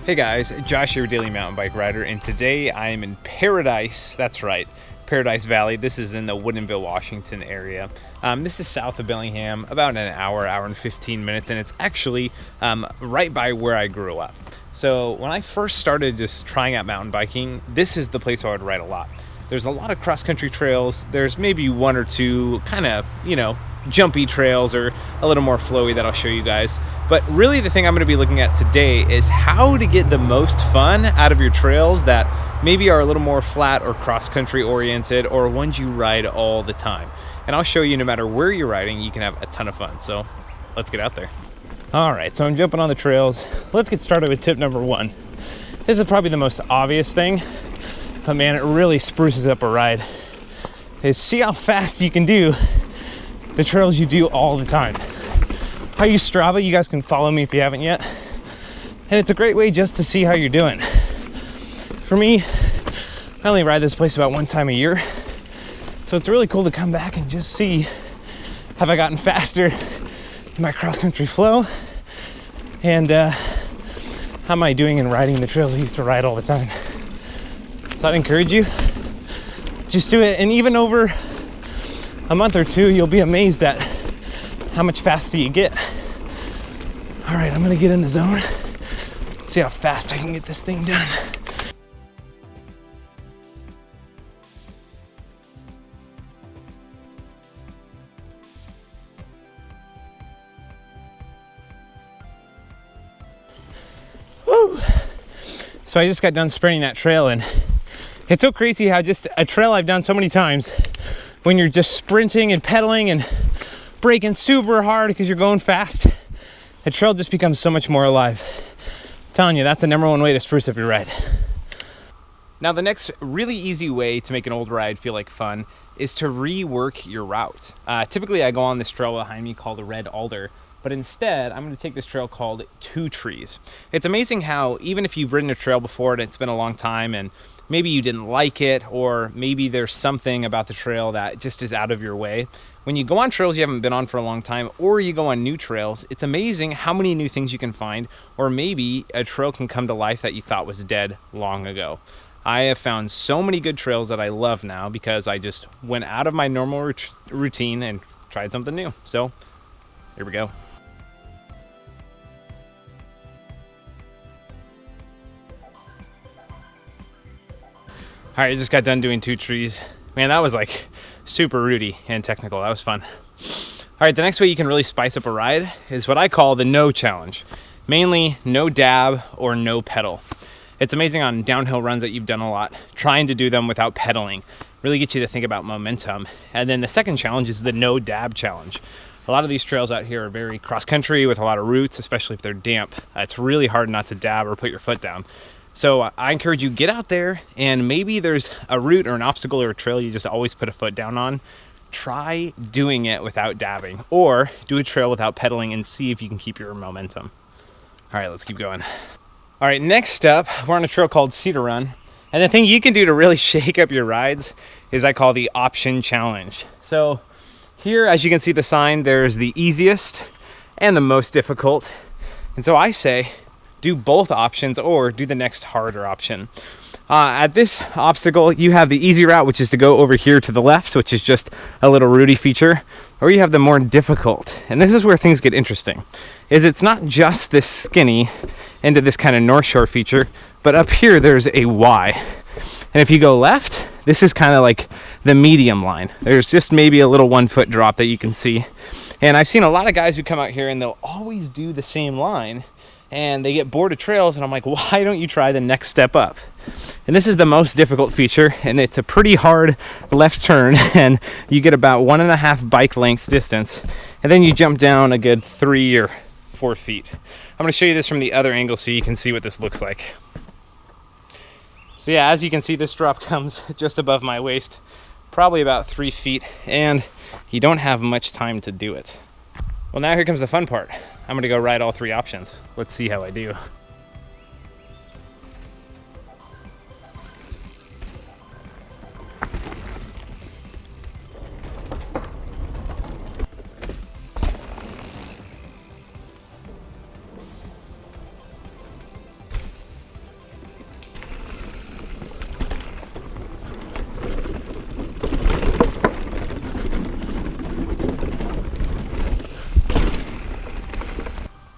Hey guys, Josh here, Daily Mountain Bike Rider, and today I am in Paradise. That's right, Paradise Valley. This is in the Woodinville, Washington area. This is south of Bellingham, about an hour and 15 minutes, and it's actually right by where I grew up. So when I first started just trying out mountain biking, this is the place I would ride a lot. There's a lot of cross-country trails. There's maybe one or two kind of, jumpy trails or a little more flowy that I'll show you guys. But really the thing I'm going to be looking at today is how to get the most fun out of your trails that maybe are a little more flat or cross-country oriented, or ones you ride all the time. And I'll show you, no matter where you're riding, you can have a ton of fun. So let's get out there. All right, so I'm jumping on the trails. Let's get started with tip number one. This is probably the most obvious thing, but man, it really spruces up a ride, is see how fast you can do the trails you do all the time. I use Strava. You guys can follow me if you haven't yet. And it's a great way just to see how you're doing. For me, I only ride this place about one time a year. So it's really cool to come back and just see, have I gotten faster in my cross-country flow? And how am I doing in riding the trails I used to ride all the time? So I'd encourage you, just do it. And even over a month or two, you'll be amazed at how much faster you get. All right, I'm gonna get in the zone. Let's see how fast I can get this thing done. Woo! So I just got done sprinting that trail, and it's so crazy how just a trail I've done so many times, when you're just sprinting and pedaling and braking super hard because you're going fast, the trail just becomes so much more alive. I'm telling you, that's the number one way to spruce up your ride. Now, the next really easy way to make an old ride feel like fun is to rework your route. Typically, I go on this trail behind me called the Red Alder, but instead, I'm going to take this trail called Two Trees. It's amazing how even if you've ridden a trail before and it's been a long time and maybe you didn't like it, or maybe there's something about the trail that just is out of your way, when you go on trails you haven't been on for a long time, or you go on new trails, it's amazing how many new things you can find, or maybe a trail can come to life that you thought was dead long ago. I have found so many good trails that I love now because I just went out of my normal routine and tried something new. So here we go. All right, I just got done doing Two Trees. Man, that was like super rooty and technical. That was fun. All right, the next way you can really spice up a ride is what I call the no challenge. Mainly no dab or no pedal. It's amazing on downhill runs that you've done a lot, trying to do them without pedaling really gets you to think about momentum. And then the second challenge is the no dab challenge. A lot of these trails out here are very cross-country with a lot of roots, especially if they're damp. It's really hard not to dab or put your foot down. So I encourage you, get out there, and maybe there's a route or an obstacle or a trail you just always put a foot down on. Try doing it without dabbing, or do a trail without pedaling and see if you can keep your momentum. All right, let's keep going. All right, next up, we're on a trail called Cedar Run. And the thing you can do to really shake up your rides is I call the option challenge. So here, as you can see the sign, there's the easiest and the most difficult. And so I say, do both options or do the next harder option. At this obstacle, you have the easy route, which is to go over here to the left, which is just a little rooty feature, or you have the more difficult. And this is where things get interesting, is it's not just this skinny into this kind of North Shore feature, but up here there's a Y. And if you go left, this is kind of like the medium line. There's just maybe a little 1 foot drop that you can see. And I've seen a lot of guys who come out here and they'll always do the same line, and they get bored of trails, and I'm like, why don't you try the next step up? And this is the most difficult feature, and it's a pretty hard left turn, and you get about 1.5 bike lengths distance, and then you jump down a good 3 or 4 feet. I'm gonna show you this from the other angle so you can see what this looks like. So yeah, as you can see, this drop comes just above my waist, probably about 3 feet, and you don't have much time to do it. Well, now here comes the fun part. I'm gonna go ride all 3 options. Let's see how I do.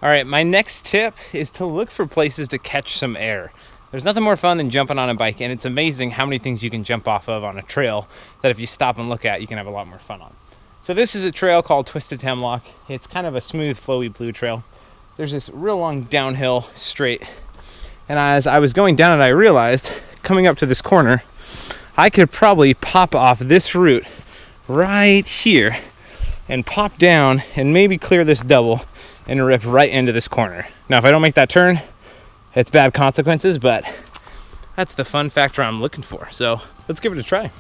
All right, my next tip is to look for places to catch some air. There's nothing more fun than jumping on a bike, and it's amazing how many things you can jump off of on a trail that if you stop and look at, you can have a lot more fun on. So this is a trail called Twisted Hemlock. It's kind of a smooth, flowy blue trail. There's this real long downhill straight, and as I was going down it, I realized, coming up to this corner, I could probably pop off this route right here and pop down and maybe clear this double and rip right into this corner. Now, if I don't make that turn, it's bad consequences, but that's the fun factor I'm looking for. So let's give it a try.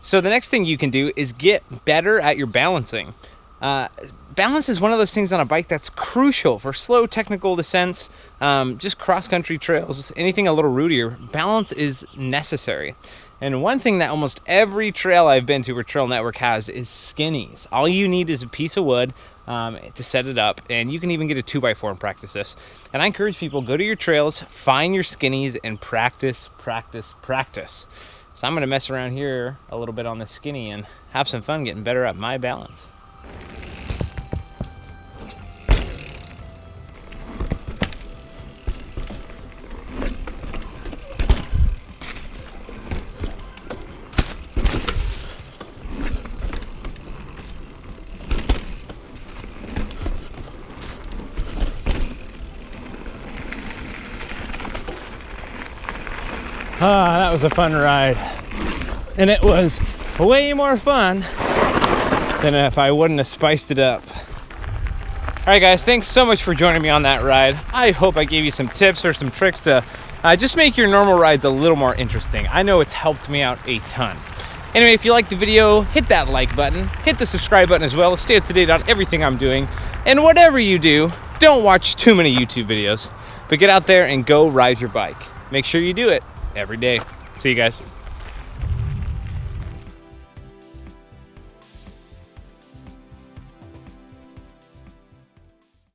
So the next thing you can do is get better at your balancing. Balance is one of those things on a bike that's crucial for slow technical descents, just cross-country trails, anything a little rootier. Balance is necessary. And one thing that almost every trail I've been to or trail network has is skinnies. All you need is a piece of wood to set it up, and you can even get a 2x4 and practice this. And I encourage people, go to your trails, find your skinnies, and practice, practice, practice. So I'm gonna mess around here a little bit on the skinny and have some fun getting better at my balance. That was a fun ride. And it was way more fun than if I wouldn't have spiced it up. All right, guys, thanks so much for joining me on that ride. I hope I gave you some tips or some tricks to just make your normal rides a little more interesting. I know it's helped me out a ton. Anyway, if you liked the video, hit that like button, hit the subscribe button as well to stay up to date on everything I'm doing. And whatever you do, don't watch too many YouTube videos, but get out there and go ride your bike. Make sure you do it every day. See you guys.